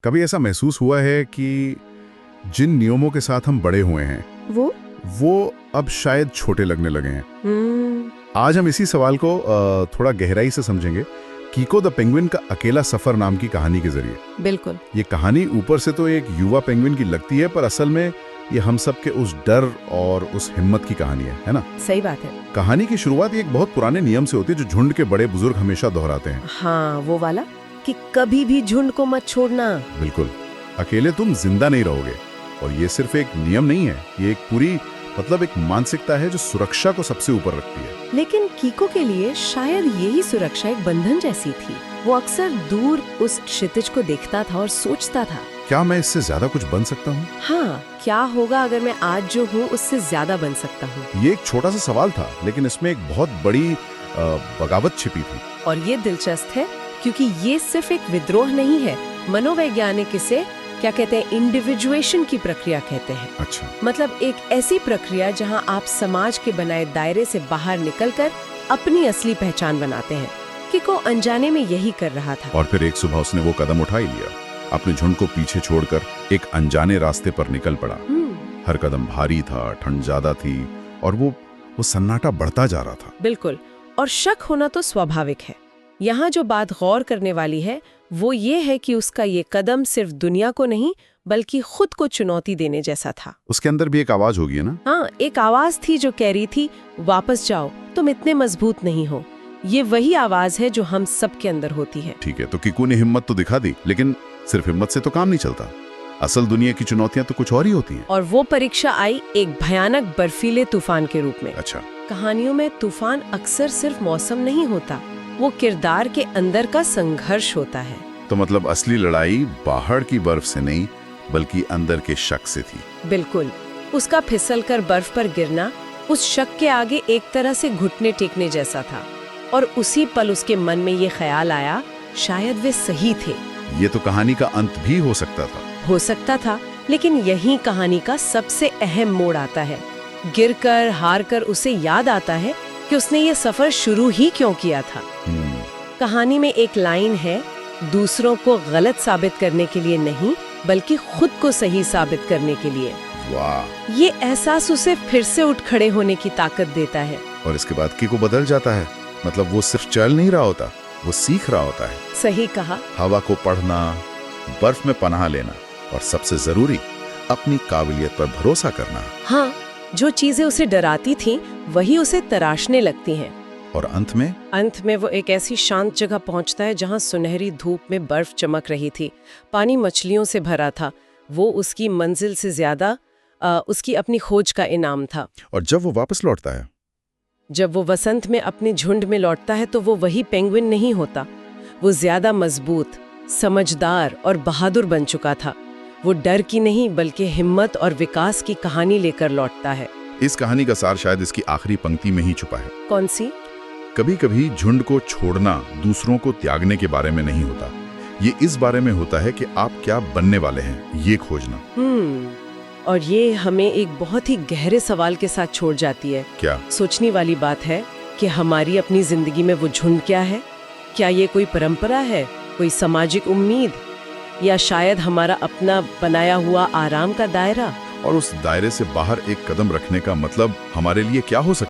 कभी ऐसा महसूस हुआ है कि जिन नियमों के साथ हम बड़े हुए हैं वो अब शायद छोटे लगने लगे हैं। आज हम इसी सवाल को थोड़ा गहराई से समझेंगे कीको द पेंगुइन का अकेला सफर नाम की कहानी के जरिए। बिल्कुल। ये कहानी ऊपर से तो एक युवा पेंगुइन की लगती है, पर असल में ये हम सब के उस डर और उस हिम्मत की कहानी है ना? सही बात है। कहानी की शुरुआत एक बहुत पुराने नियम से होती है जो झुंड के बड़े बुजुर्ग हमेशा दोहराते हैं। हाँ, वो वाला कि कभी भी झुंड को मत छोड़ना। बिल्कुल, अकेले तुम जिंदा नहीं रहोगे। और ये सिर्फ एक नियम नहीं है, ये एक पूरी एक मानसिकता है जो सुरक्षा को सबसे ऊपर रखती है। लेकिन कीको के लिए शायद यही सुरक्षा एक बंधन जैसी थी। वो अक्सर दूर उस क्षितिज को देखता था और सोचता था, क्या मैं इससे ज्यादा कुछ बन सकता हूँ? हाँ, क्या होगा अगर मैं आज जो हूँ उससे ज्यादा बन सकता हूँ? ये एक छोटा सा सवाल था, लेकिन इसमें एक बहुत बड़ी बगावत छिपी थी। और ये दिलचस्प है क्योंकि ये सिर्फ एक विद्रोह नहीं है। मनोवैज्ञानिक इसे क्या कहते हैं, इंडिविजुएशन की प्रक्रिया कहते हैं। अच्छा। मतलब एक ऐसी प्रक्रिया जहां आप समाज के बनाए दायरे से बाहर निकलकर अपनी असली पहचान बनाते हैं। कीको अनजाने में यही कर रहा था। और फिर एक सुबह उसने वो कदम उठा ही लिया, अपने झुंड को पीछे छोड़कर एक अनजाने रास्ते पर निकल पड़ा। हर कदम भारी था, ठंड ज्यादा थी और वो सन्नाटा बढ़ता जा रहा था। बिल्कुल, और शक होना तो स्वाभाविक है। यहाँ जो बात गौर करने वाली है वो ये है कि उसका ये कदम सिर्फ दुनिया को नहीं बल्कि खुद को चुनौती देने जैसा था। उसके अंदर भी एक आवाज होगी ना? हाँ, एक आवाज थी जो कह रही थी, वापस जाओ, तुम इतने मजबूत नहीं हो। ये वही आवाज है जो हम सब के अंदर होती है। ठीक है, तो कीको ने हिम्मत तो दिखा दी, लेकिन सिर्फ हिम्मत से तो काम नहीं चलता। असल दुनिया की चुनौतियां तो कुछ और ही होती हैं। और वो परीक्षा आई एक भयानक बर्फीले तूफान के रूप में। अच्छा। कहानियों में तूफान अक्सर सिर्फ मौसम नहीं होता, वो किरदार के अंदर का संघर्ष होता है। तो मतलब असली लड़ाई बाहर की बर्फ से नहीं बल्कि अंदर के शक से थी। बिल्कुल, उसका फिसलकर बर्फ पर गिरना उस शक के आगे एक तरह से घुटने टेकने जैसा था। और उसी पल उसके मन में ये ख्याल आया, शायद वे सही थे। ये तो कहानी का अंत भी हो सकता था। हो सकता था, लेकिन यही कहानी का सबसे अहम मोड़ आता है। गिरकर हार कर उसे याद आता है कि उसने ये सफर शुरू ही क्यों किया था। कहानी में एक लाइन है, दूसरों को गलत साबित करने के लिए नहीं बल्कि खुद को सही साबित करने के लिए। वाह! ये एहसास उसे फिर से उठ खड़े होने की ताकत देता है। और इसके बाद कीको बदल जाता है। मतलब वो सिर्फ चल नहीं रहा होता, वो सीख रहा होता है। सही कहा। हवा को पढ़ना, बर्फ में पनाह लेना और सबसे जरूरी अपनी काबिलियत पर भरोसा करना। हाँ, जो चीजें उसे डराती थीं, वही उसे तराशने लगती हैं। और अंत में वो एक ऐसी शांत जगह पहुंचता है जहां सुनहरी धूप में बर्फ चमक रही थी, पानी मछलियों से भरा था। वो उसकी मंजिल से ज्यादा उसकी अपनी खोज का इनाम था। और जब वो वापस लौटता है, जब वो वसंत में अपने झुंड में लौटता है, तो वो वही पेंगुइन नहीं होता। वो ज्यादा मजबूत, समझदार और बहादुर बन चुका था। वो डर की नहीं बल्कि हिम्मत और विकास की कहानी लेकर लौटता है। इस कहानी का सार शायद इसकी आखिरी पंक्ति में ही छुपा है। कौन सी? कभी कभी झुंड को छोड़ना दूसरों को त्यागने के बारे में नहीं होता, ये इस बारे में होता है कि आप क्या बनने वाले हैं, ये खोजना। और ये हमें एक बहुत ही गहरे सवाल के साथ छोड़ जाती है। क्या? सोचने वाली बात है कि हमारी अपनी जिंदगी में वो झुंड क्या है? क्या ये कोई परंपरा है, कोई सामाजिक उम्मीद, या शायद हमारा अपना बनाया हुआ आराम का दायरा? और उस दायरे से बाहर एक कदम रखने का मतलब हमारे लिए क्या हो सकता है?